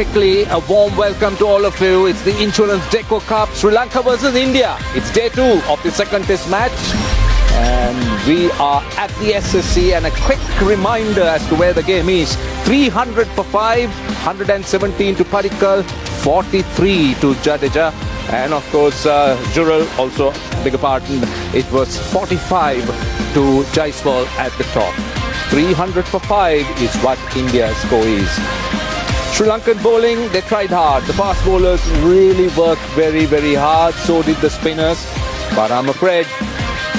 quickly, a warm welcome to all of you. It's the Insurance Deco Cup, Sri Lanka versus India. It's day 2 of the second test match. And we are at the SSC, and a quick reminder as to where the game is. 300 for 5, 117 to Padikkal, 43 to Jadeja. And of course, Jurel also, beg your pardon, it was 45 to Jaiswal at the top. 300 for 5 is what India's score is. Sri Lankan bowling, they tried hard. The fast bowlers really worked very, very hard. So did the spinners. But I'm afraid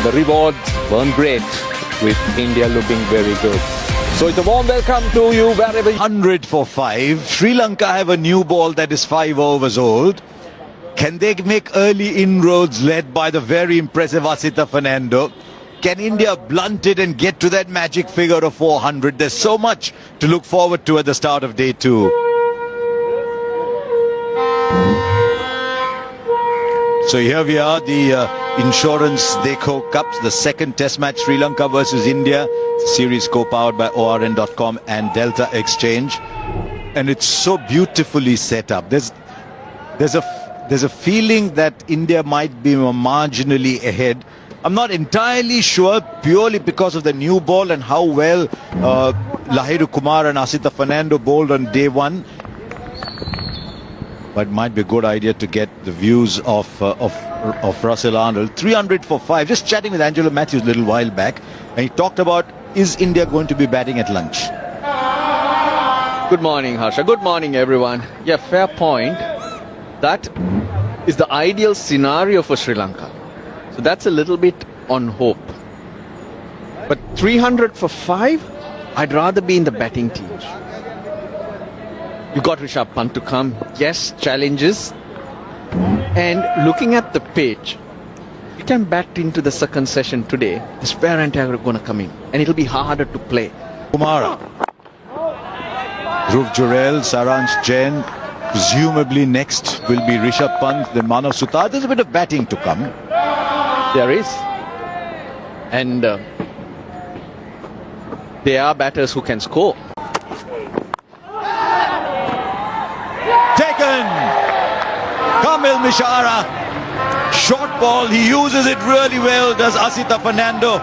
the rewards weren't great, with India looking very good. So it's a warm welcome to you wherever you... 100 for 5. Sri Lanka have a new ball that is 5 overs old. Can they make early inroads led by the very impressive Asitha Fernando? Can India blunt it and get to that magic figure of 400? There's so much to look forward to at the start of day 2. So here we are, the Insurance Deco Cups, the second test match, Sri Lanka versus India. Series co-powered by ORN.com and Delta Exchange. And it's so beautifully set up. There's a feeling that India might be marginally ahead. I'm not entirely sure, purely because of the new ball and how well Lahiru Kumar and Asitha Fernando bowled on day 1. But it might be a good idea to get the views of Russell Arnold. 300 for 5. Just chatting with Angelo Matthews a little while back, and he talked about, is India going to be batting at lunch? Good morning, Harsha. Good morning, everyone. Yeah, fair point. That is the ideal scenario for Sri Lanka. So that's a little bit on hope. But 300 for 5, I'd rather be in the batting teams. You got Rishabh Pant to come. Yes, challenges. And looking at the pitch, you can bat into the second session today. The spare and are going to come in, and it'll be harder to play. Kumara, Dhruv Jurel, Saransh Jain. Presumably next will be Rishabh Pant, then Manav Sutar. There's a bit of batting to come. There is. And there are batters who can score. Taken! Kamil Mishara. Short ball. He uses it really well, does Asitha Fernando.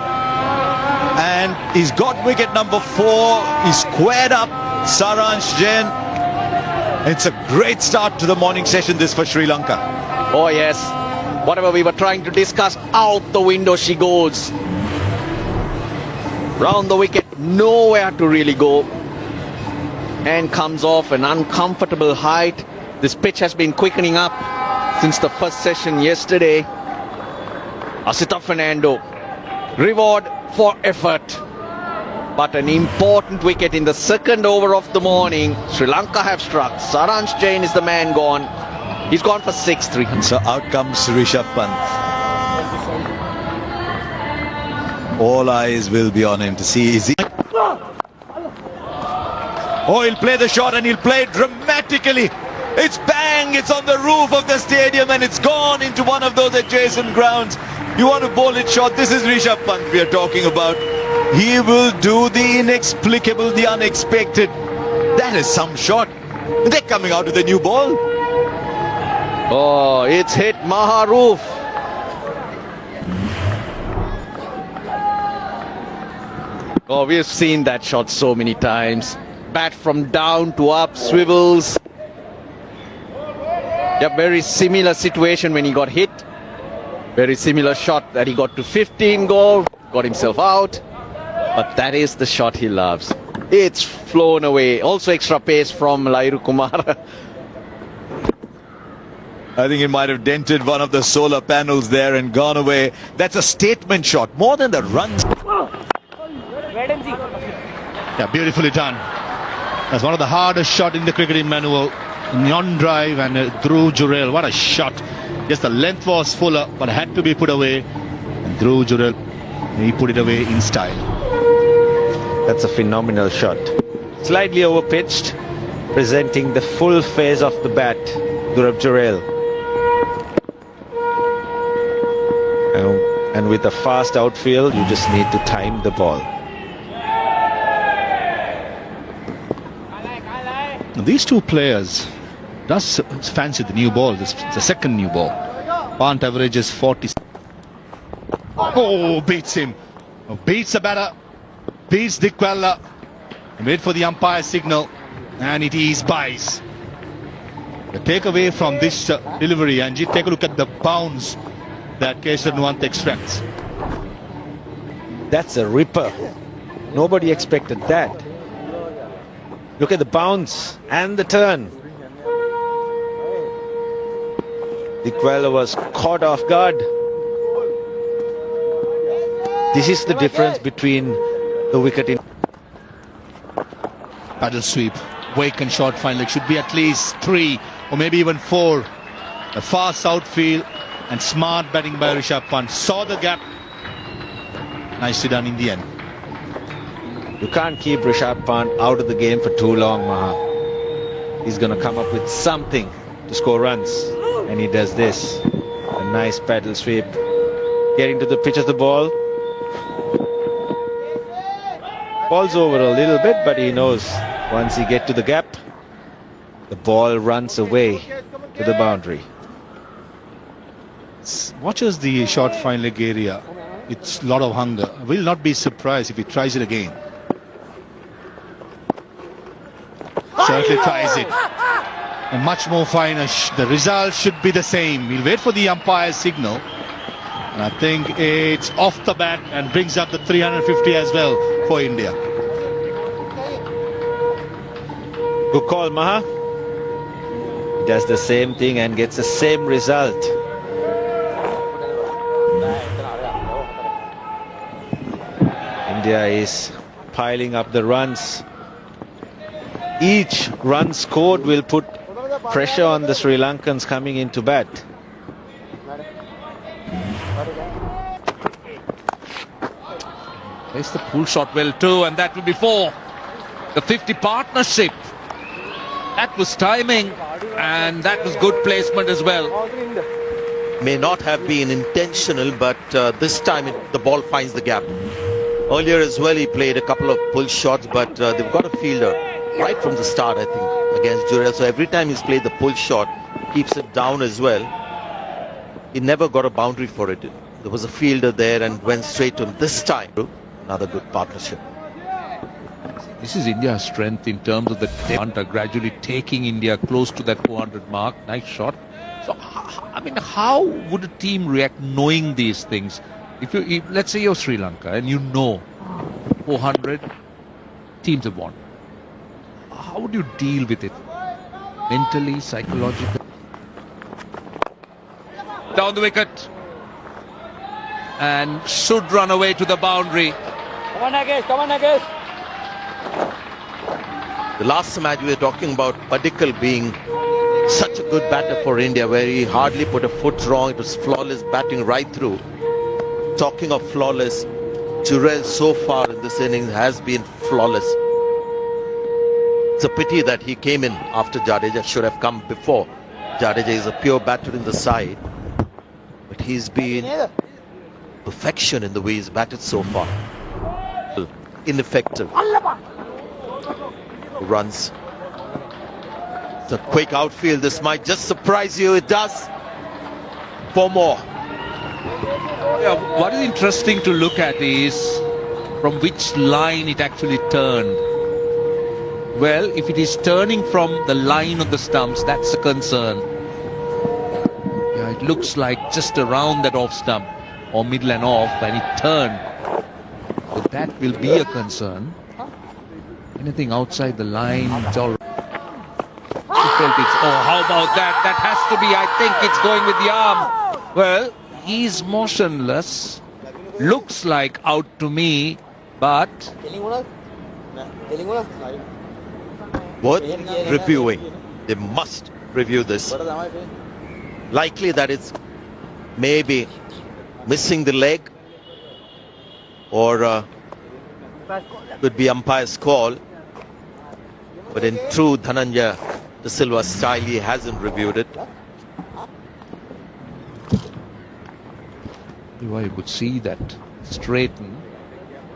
And he's got wicket number 4. He's squared up Saransh Jain. It's a great start to the morning session, this for Sri Lanka. Oh, yes. Whatever we were trying to discuss, out the window she goes. Round the wicket, nowhere to really go. And comes off an uncomfortable height. This pitch has been quickening up since the first session yesterday. Asitha Fernando, reward for effort. But an important wicket in the second over of the morning. Sri Lanka have struck. Saransh Jain is the man gone. He's gone for 6-3. So out comes Rishabh Pant. All eyes will be on him to see, is he... Oh, he'll play the shot, and he'll play it dramatically. It's bang, it's on the roof of the stadium, and it's gone into one of those adjacent grounds. You want to bowl it short, this is Rishabh Pant we are talking about. He will do the inexplicable, the unexpected. That is some shot. They're coming out with a new ball. Oh, it's hit Maha roof. Oh, we've seen that shot so many times. Bat from down to up, swivels. Yeah, very similar situation when he got hit. Very similar shot that he got to 15 goal, got himself out. But that is the shot he loves. It's flown away. Also extra pace from Lahiru Kumar. I think it might have dented one of the solar panels there and gone away. That's a statement shot, more than the runs. Yeah, beautifully done. That's one of the hardest shots in the cricketing manual. Non-drive and Dhruv Jurel. What a shot. Just the length was fuller, but had to be put away. And Dhruv Jurel, he put it away in style. That's a phenomenal shot. Slightly overpitched, presenting the full phase of the bat, Dhruv Jurel. And with a fast outfield, you just need to time the ball. These two players does fancy the new ball. This the second new ball. Pant averages 40. Oh, beats him. Oh, beats the batter. Beats Dikwella. Wait for the umpire signal. And it is buys. The takeaway from this delivery, Anjit, take a look at the bounce that Kesar Nuwant extracts. That's a ripper. Nobody expected that. Look at the bounce and the turn. Dikwella was caught off guard. This is the difference between the wicket in. Paddle sweep. Wake and short final. It should be at least 3 or maybe even 4. A fast outfield and smart batting by Rishabh Pant. Saw the gap. Nicely done in the end. You can't keep Rishabh Pant out of the game for too long, Maha. He's going to come up with something to score runs. And he does this. A nice paddle sweep. Getting to the pitch of the ball. Ball's over a little bit, but he knows once he gets to the gap, the ball runs away to the boundary. Watches the short fine leg area. It's a lot of hunger. Will not be surprised if he tries it again. Certainly tries it. And much more finer. The result should be the same. We'll wait for the umpire's signal. And I think it's off the bat and brings up the 350 as well for India. Good call, Maha. He does the same thing and gets the same result. India is piling up the runs. Each run scored will put pressure on the Sri Lankans coming into bat. There's the pull shot well too, and that will be 4. The 50 partnership. That was timing, and that was good placement as well. May not have been intentional, but this time the ball finds the gap. Earlier as well, he played a couple of pull shots, but they've got a fielder right from the start, I think, against Jurel. So every time he's played the pull shot, keeps it down as well. He never got a boundary for it. There was a fielder there and went straight to him. This time, another good partnership. This is India's strength in terms of the depth, are gradually taking India close to that 400 mark. Nice shot. So, I mean, how would a team react knowing these things? If let's say you're Sri Lanka and you know 400 teams have won, how would you deal with it? Mentally, psychologically? Down the wicket. And should run away to the boundary. Come on, Nagesh, come on, Nagesh. The last match we were talking about Padikkal being such a good batter for India, where he hardly put a foot wrong. It was flawless batting right through. Talking of flawless, Jurel so far in this innings has been flawless. It's a pity that he came in after Jadeja. Should have come before. Jadeja is a pure batter in the side, but he's been perfection in the way he's batted so far. Ineffective. Runs. It's a quick outfield. This might just surprise you. It does. 4 more. Yeah, what is interesting to look at is from which line it actually turned. Well, if it is turning from the line of the stumps, that's a concern. Yeah, it looks like just around that off stump or middle and off, and it turned. So that will be a concern. Anything outside the line, it's all right. Oh, how about that? That has to be, I think it's going with the arm. Well, he's motionless. Looks like out to me, but Worth reviewing. They must review this. Likely that it's maybe missing the leg, or could be umpire's call. But in true Dhananjaya De Silva style, he hasn't reviewed it. I would see that straighten.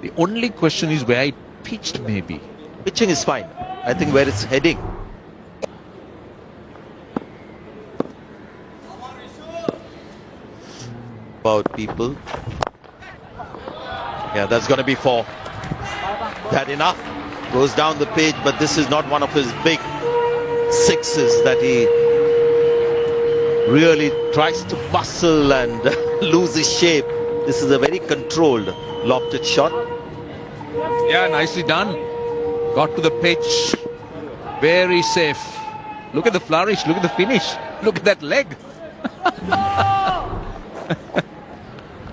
The only question is where it pitched, maybe. Pitching is fine. I think where it's heading about people. Yeah, that's going to be 4. That enough? Goes down the page, but this is not one of his big sixes that he really tries to bustle and lose his shape. This is a very controlled lofted shot. Yeah, nicely done. Got to the pitch. Very safe. Look at the flourish. Look at the finish. Look at that leg.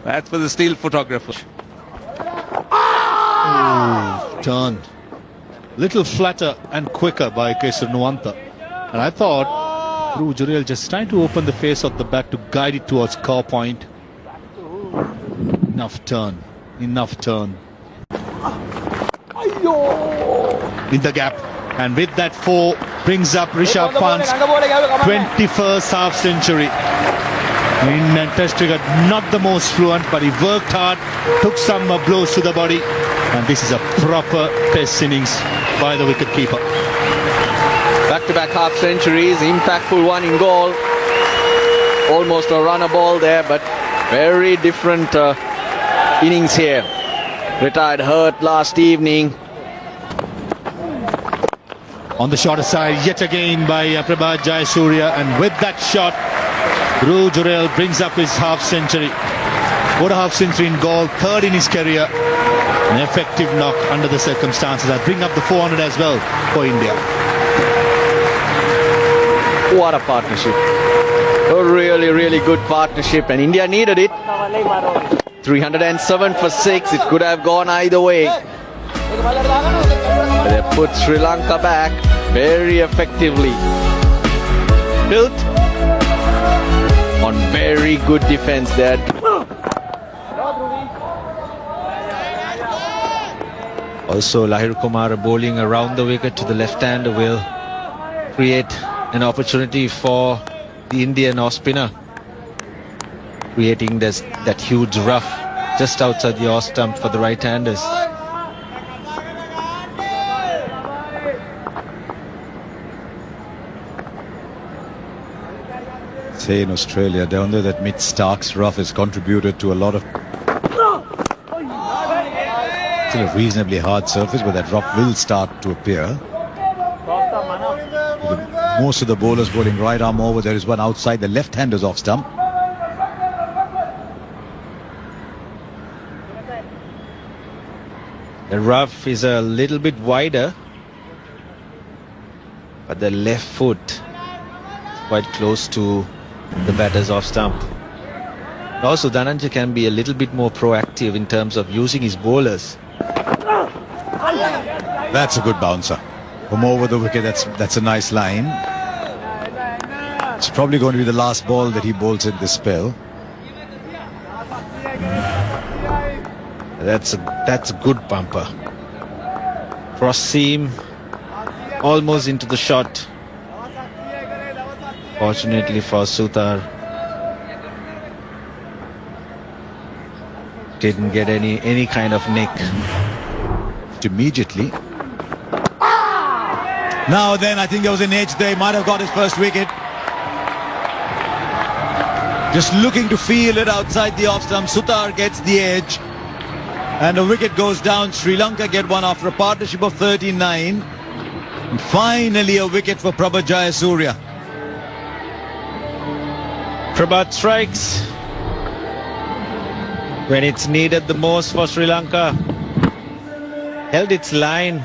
That's for the still photographer. Turned. Little flatter and quicker by Kesar Nuwanta. And I thought Dhruv Jurel just trying to open the face of the bat to guide it towards core point. Enough turn. Enough turn. In the gap. And with that 4 brings up Rishabh Pant's 21st half century. In test cricket, not the most fluent, but he worked hard, took some blows to the body, and this is a proper test innings by the wicketkeeper. Back-to-back half centuries, impactful one in goal. Almost a runner ball there, but very different innings here. Retired hurt last evening. On the shorter side, yet again by Prabhat Jayasuriya, and with that shot, Dhruv Jurel brings up his half century. What a half century in goal, 3rd in his career. An effective knock under the circumstances. I'll bring up the 400 as well for India. What a partnership. A really, really good partnership, and India needed it. 307 for 6. It could have gone either way. But they put Sri Lanka back very effectively. Built on very good defense there. Also, Lahir Kumar bowling around the wicket to the left-hander will create an opportunity for the Indian off-spinner, creating that huge rough just outside the off stump for the right-handers. Say in Australia, down there, that mid-Starks rough has contributed to a lot of... Still a reasonably hard surface, but that rough will start to appear. Most of the bowlers bowling right arm over. There is one outside the left-handers off stump. The rough is a little bit wider, but the left foot is quite close to the batter's off stump. Also, Dhananjay can be a little bit more proactive in terms of using his bowlers. That's a good bouncer. From over the wicket, that's a nice line. It's probably going to be the last ball that he bowls in this spell. That's a good bumper. Cross seam, almost into the shot. Fortunately for Sutar, didn't get any kind of nick. Immediately. Now then, I think there was an edge there. He might have got his first wicket. Just looking to feel it outside the off stump. Sutar gets the edge. And the wicket goes down. Sri Lanka get one after a partnership of 39. And finally a wicket for Prabhat Jayasuriya. Prabhat strikes when it's needed the most for Sri Lanka. Held its line.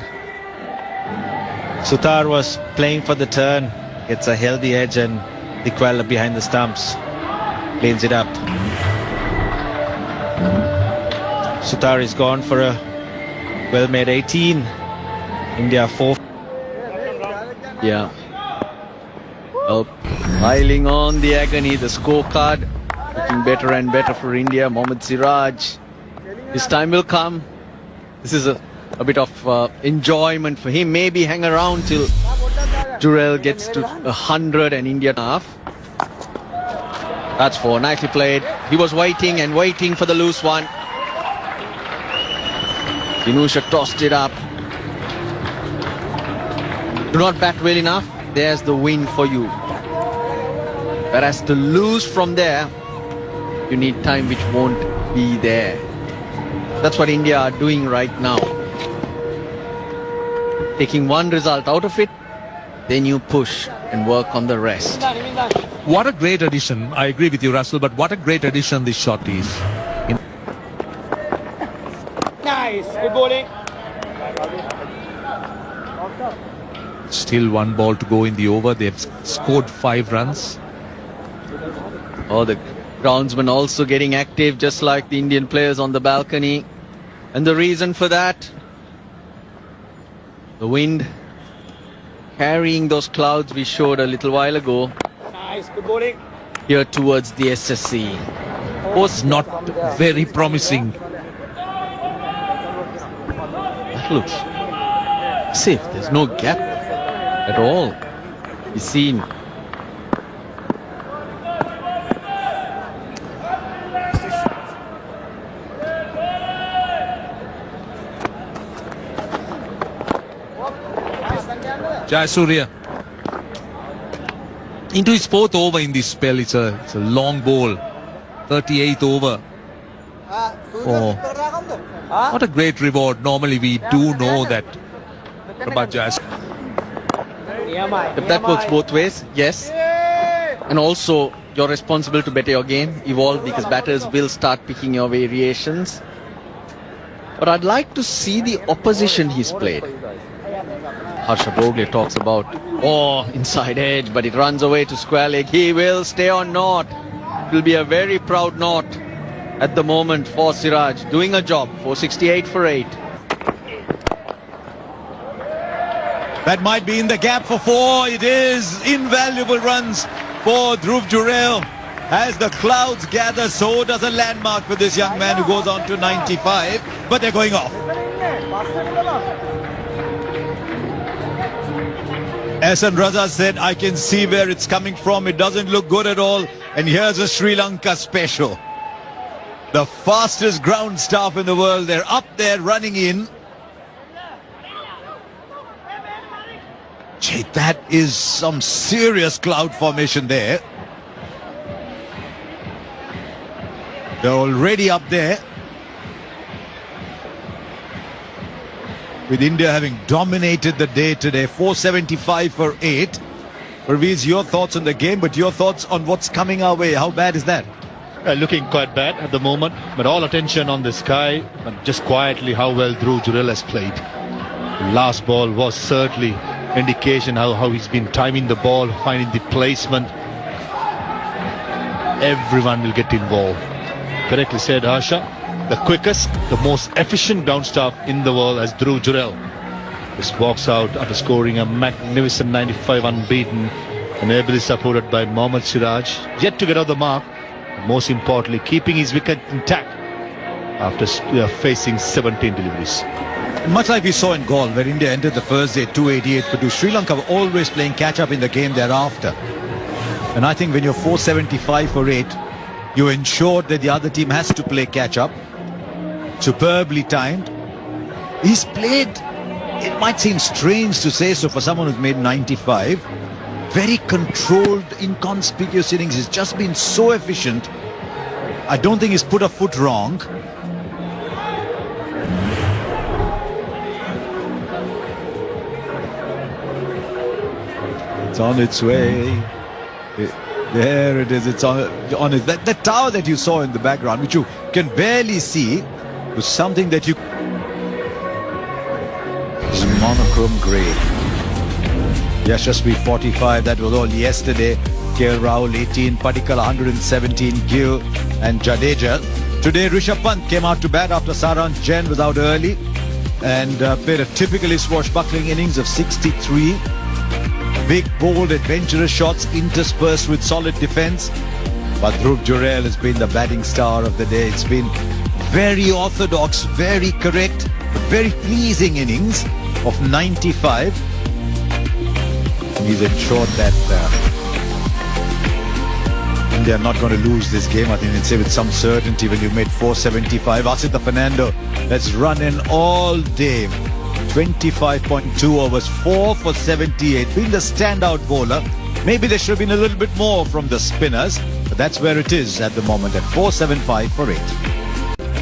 Sutar was playing for the turn. Gets a healthy edge, and Dickwella behind the stumps cleans it up. Sutar is gone for a well-made 18. India 4. Yeah. Well, piling on the agony, the scorecard looking better and better for India. Mohammad Siraj, his time will come. This is a bit of enjoyment for him. Maybe hang around till Jurel gets to 100 and India half. That's 4. Nicely played. He was waiting and waiting for the loose one. Dinusha tossed it up. Do not bat well enough. There's the win for you. Whereas to lose from there you need time which won't be there. That's what India are doing right now. Taking one result out of it, then you push and work on the rest. What a great addition. I agree with you, Russell, but what a great addition this shot is. Nice. Good bowling. Still one ball to go in the over. They've scored 5 runs. Oh, the groundsman also getting active, just like the Indian players on the balcony. And the reason for that, the wind carrying those clouds we showed a little while ago Nice. Good bowling. here towards the SSC. Was not very promising. That looks safe. There's no gap at all. You seen. Jayasuriya into his 4th over in this spell. It's a long ball. 38th over. Oh, what a great reward. Normally we do know that about Jayasuriya. If that works both ways, yes. And also, you're responsible to better your game, evolve, because batters will start picking your variations. But I'd like to see the opposition he's played. Harsha Bhogle talks about, inside edge, but it runs away to square leg. He will stay on naught. It will be a very proud naught at the moment for Siraj. Doing a job. 468 for 8. That might be in the gap for 4. It is invaluable runs for Dhruv Jurel. As the clouds gather, so does a landmark for this young man who goes on to 95. But they're going off. Ehsan Raza said, I can see where it's coming from. It doesn't look good at all. And here's a Sri Lanka special. The fastest ground staff in the world. They're up there running in. Gee, that is some serious cloud formation there. They're already up there. With India having dominated the day today. 475 for 8. Parveez, your thoughts on the game, but your thoughts on what's coming our way. How bad is that? Looking quite bad at the moment, but all attention on the sky, but just quietly how well Dhruv Jurel has played. Last ball was certainly indication how he's been timing the ball, finding the placement. Everyone will get involved. Correctly said, Harsha. The quickest, the most efficient ground staff in the world as Dhruv Jurel. Just walks out after scoring a magnificent 95 unbeaten, and ably supported by Mohammad Siraj. Yet to get out the mark. Most importantly, keeping his wicket intact after facing 17 deliveries. And much like we saw in Galle, where India entered the first day 288 for 2, Sri Lanka were always playing catch-up in the game thereafter. And I think when you're 475 for 8, you ensured that the other team has to play catch-up. Superbly timed. He's played, it might seem strange to say so for someone who's made 95, very controlled, inconspicuous innings. He's just been so efficient. I don't think he's put a foot wrong. It's on its way. There it is. It's on it. That tower that you saw in the background, which you can barely see, was something that you... It's monochrome grey. Yashasvi 45, that was all yesterday. KL Rahul 18, Padikkal 117, Gill and Jadeja. Today Rishabh Pant came out to bat after Saransh Jain was out early and played a typically swashbuckling innings of 63. Big, bold, adventurous shots interspersed with solid defence. But Dhruv Jurel has been the batting star of the day. It's been very orthodox, very correct, very pleasing innings of 95. He's ensured that India are not going to lose this game. I think they'd say with some certainty when you've made 475. Asita Fernando has run in all day. 25.2 overs, 4 for 78. Being the standout bowler. Maybe there should have been a little bit more from the spinners. But that's where it is at the moment at 475 for 8.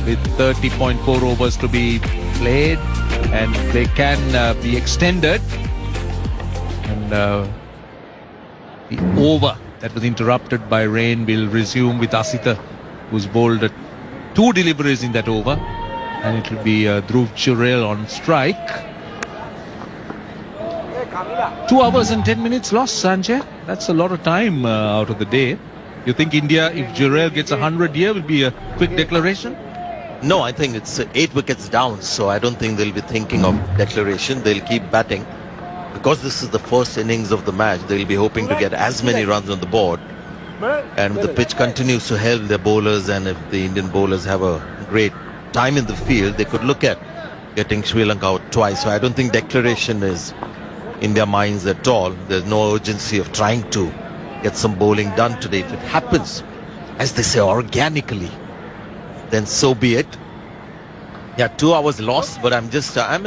With 30.4 overs to be played, and they can be extended. And the over that was interrupted by rain will resume with Asita, who's bowled 2 deliveries in that over, and it will be Dhruv Jurel on strike. 2 hours and 10 minutes lost, Sanjay. That's a lot of time out of the day. You think India, if Jurel gets 100 here, will be a quick declaration? No, I think it's 8 wickets down, so I don't think they'll be thinking of declaration. They'll keep batting. Because this is the first innings of the match, they'll be hoping to get as many runs on the board. And if the pitch continues to help their bowlers, and if the Indian bowlers have a great time in the field, they could look at getting Sri Lanka out twice. So I don't think declaration is in their minds at all. There's no urgency of trying to get some bowling done today. If it happens, as they say, organically, then so be it. Yeah, 2 hours lost, but I'm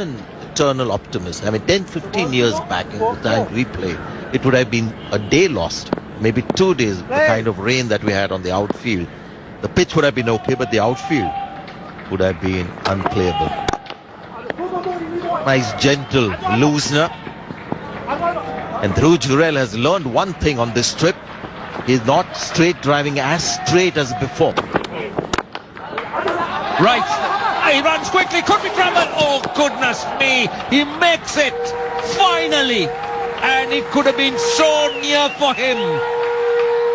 an eternal optimist. I mean, 10-15 years back in the time replay, it would have been a day lost, maybe 2 days, the kind of rain that we had on the outfield. The pitch would have been okay, but the outfield would have been unplayable. Nice gentle loosener. And Dhruv Jurel has learned one thing on this trip. He's not straight driving as straight as before. Right. He runs quickly. Could be trouble. Oh, goodness me. He makes it. Finally. And it could have been so near for him.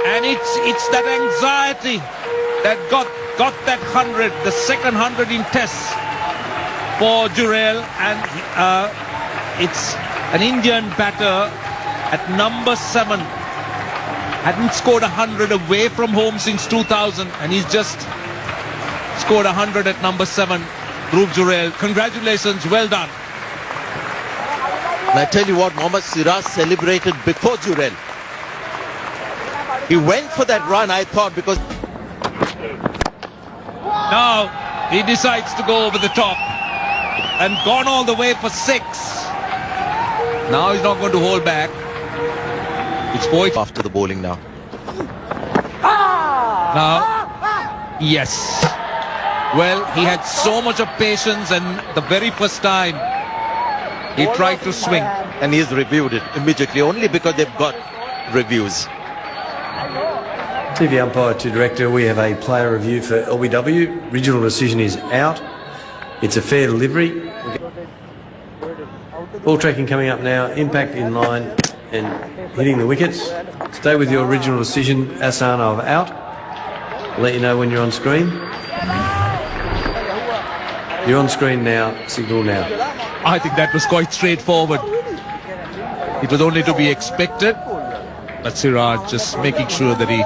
And it's that anxiety that got that 100, the second 100 in tests for Jurel. And it's an Indian batter at number 7. Hadn't scored 100 away from home since 2000. And he's just scored 100 at number 7. Dhruv Jurel, congratulations, well done. And I tell you what, Mohammad Siraj celebrated before Jurel. He went for that run, I thought, because... Now he decides to go over the top and gone all the way for 6. Now he's not going to hold back. It's 4 after the bowling now. now. Yes. Well, he had so much of patience, and the very first time he tried to swing. And he's reviewed it immediately, only because they've got reviews. TV umpire to director, we have a player review for LBW. Original decision is out. It's a fair delivery. Ball tracking coming up now. Impact in line and hitting the wickets. Stay with your original decision. Asanov out. I'll let you know when you're on screen. You're on screen now. Signal now. I think that was quite straightforward. It was only to be expected. But Siraj just making sure that he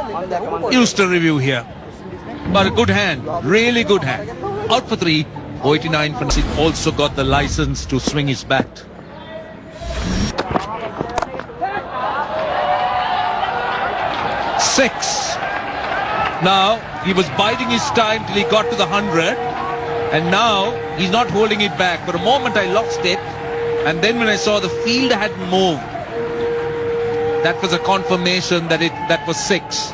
used a review here. But a good hand, really good hand. Out for 3, 89 for he also got the license to swing his bat. Six. Now he was biding his time till he got to the 100, and now he's not holding it back. For a moment I lost it, and then when I saw the field had moved, that was a confirmation that that was 6.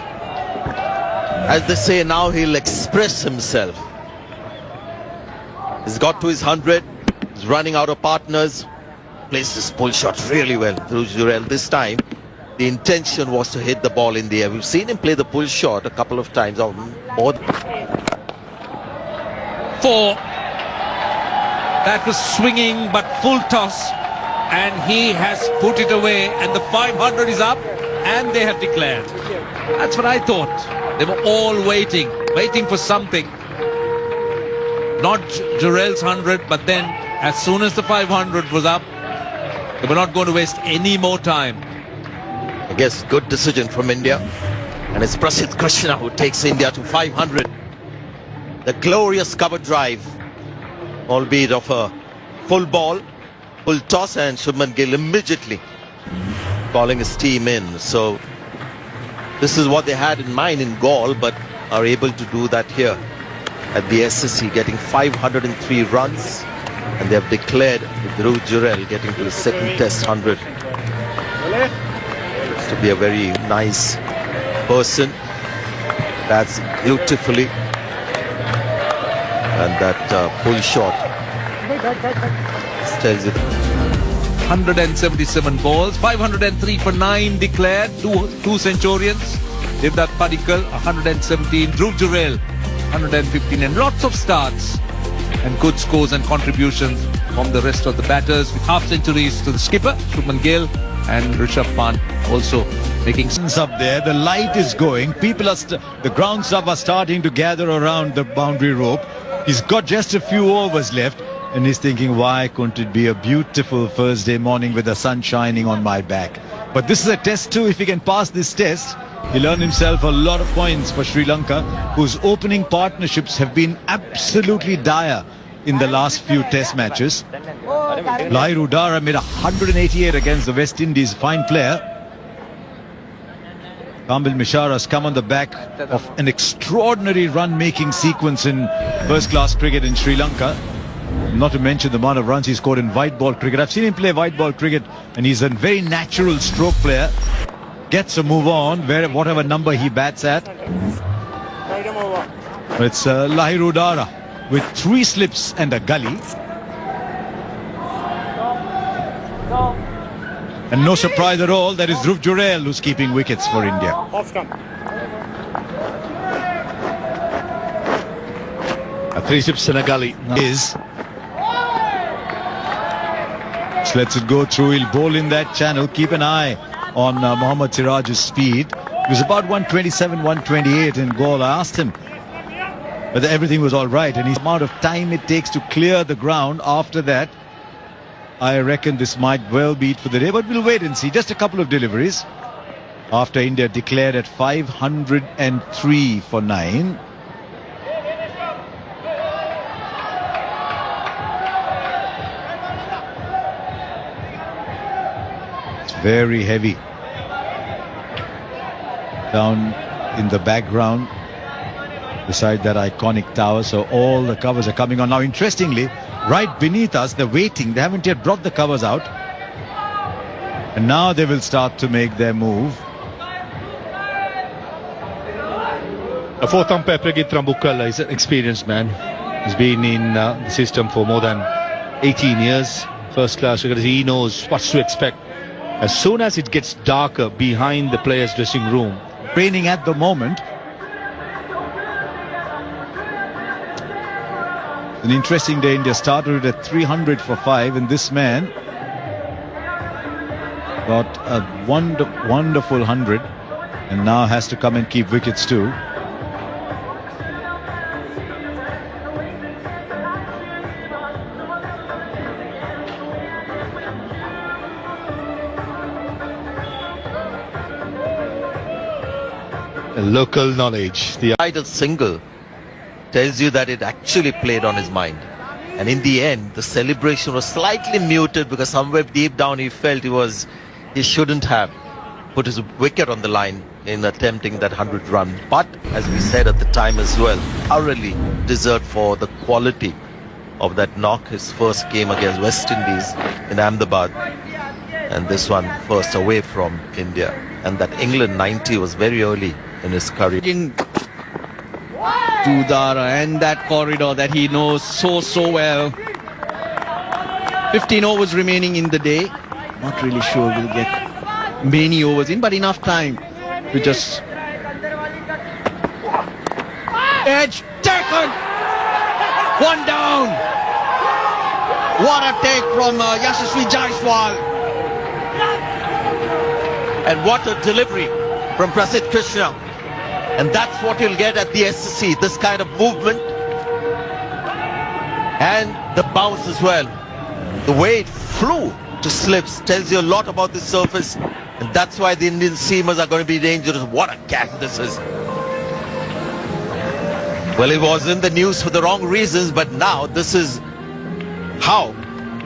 As they say, now he'll express himself. He's got to his 100. He's running out of partners. Plays this pull shot really well through Jurel. This time, the intention was to hit the ball in the air. We've seen him play the pull shot a couple of times. Or 4. That was swinging, but full toss. And he has put it away, and the 500 is up, and they have declared. That's what I thought. They were all waiting for something. Not Jurel's 100, but then as soon as the 500 was up, they were not going to waste any more time. I guess good decision from India. And it's Prasidh Krishna who takes India to 500. The glorious cover drive, albeit of a full ball. Full toss, and Shubman Gill immediately calling his team in. So this is what they had in mind in Gaul, but are able to do that here at the SSC, getting 503 runs, and they have declared Dhruv Jurel getting to the second test 100. Looks to be a very nice person. Bats beautifully. And that pull shot tells you. 177 balls, 503 for 9 declared, two Centurions. Devdutt Padikkal, 117, Dhruv Jurel, 115, and lots of starts and good scores and contributions from the rest of the batters, with half centuries to the skipper, Shubman Gill, and Rishabh Pant also making Up there, the light is going. People are the ground staff are starting to gather around the boundary rope. He's got just a few overs left, and he's thinking, why couldn't it be a beautiful Thursday morning with the sun shining on my back? But this is a test too. If he can pass this test, he'll earn himself a lot of points for Sri Lanka, whose opening partnerships have been absolutely dire in the last few test matches. Lahiru Dara made 188 against the West Indies. Fine player. Kambil Mishara has come on the back of an extraordinary run-making sequence in first-class cricket in Sri Lanka. Not to mention the amount of runs he scored in white ball cricket. I've seen him play white ball cricket, and he's a very natural stroke player. Gets a move on whatever number he bats at. It's Lahiru Dara with 3 slips and a gully. And no surprise at all, that is Dhruv Jurel who's keeping wickets for India. Off stump. A 3 slips and a gully. Is just lets it go through. He'll bowl in that channel. Keep an eye on Mohammad Siraj's speed. He was about 127, 128 in goal. I asked him whether everything was all right, and the amount of time it takes to clear the ground after that, I reckon this might well be it for the day, but we'll wait and see. Just a couple of deliveries after India declared at 503 for 9. It's very heavy down in the background beside that iconic tower, so all the covers are coming on. Now interestingly, right beneath us, they're waiting. They haven't yet brought the covers out, and now they will start to make their move. A 4th umpire, Prageet Rambukkala, is an experienced man. He's been in the system for more than 18 years. First class cricket. He knows what to expect. As soon as it gets darker behind the players' dressing room. Raining at the moment. An interesting day. India started at 300 for 5, and this man got a wonderful 100 and now has to come and keep wickets too. Local knowledge. The Idle single tells you that it actually played on his mind. And in the end, the celebration was slightly muted because somewhere deep down he felt he shouldn't have put his wicket on the line in attempting that 100 run. But as we said at the time as well, thoroughly deserved for the quality of that knock. His first game against West Indies in Ahmedabad, and this one first away from India. And that England 90 was very early in his career. To Dara and that corridor that he knows so well. 15 overs remaining in the day. Not really sure we'll get many overs in, but enough time to just edge taken. 1 down. What a take from Yashasvi Jaiswal. And what a delivery from Prasidh Krishna. And that's what you'll get at the SSC, this kind of movement. And the bounce as well. The way it flew to slips tells you a lot about this surface. And that's why the Indian seamers are going to be dangerous. What a catch this is. Well, it was in the news for the wrong reasons, but now this is how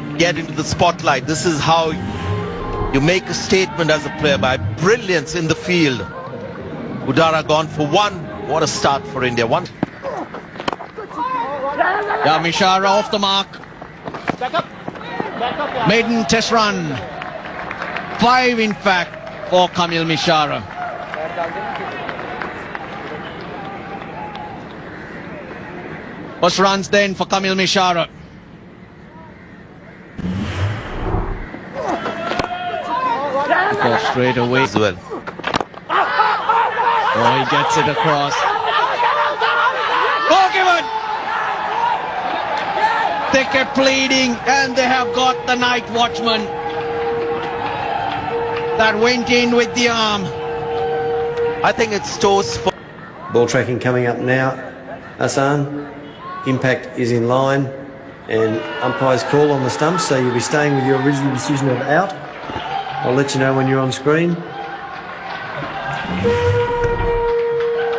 you get into the spotlight. This is how you make a statement as a player by brilliance in the field. Udara gone for 1. What a start for India. 1. Yeah, Mishara off the mark. Maiden test run. 5 in fact for Kamil Mishara. First runs then for Kamil Mishara. Go straight away as well. Oh, he gets it across. Oh, given! They kept pleading, and they have got the night watchman. That went in with the arm. I think it's toes for Ball tracking coming up now, Hassan. Impact is in line, and umpire's call on the stumps, so you'll be staying with your original decision of out. I'll let you know when you're on screen.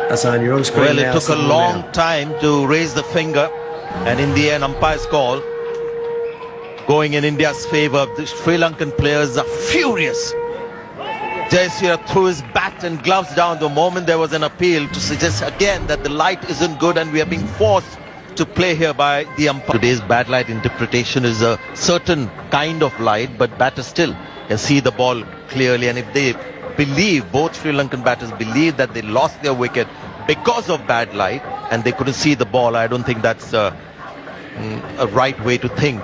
Hassan, you're on screen well, now. it took a signal long now. time to raise the finger, and in the end, umpire's call going in India's favour. The Sri Lankan players are furious. Jayasuriya threw his bat and gloves down the moment there was an appeal to suggest again that the light isn't good and we are being forced to play here by the umpire. Today's bad light interpretation is a certain kind of light, but batters still can see the ball clearly, and if they believe, both Sri Lankan batters believe that they lost their wicket because of bad light and they couldn't see the ball, I don't think that's a right way to think.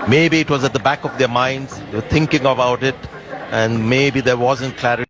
Maybe it was at the back of their minds, they were thinking about it, and maybe there wasn't clarity.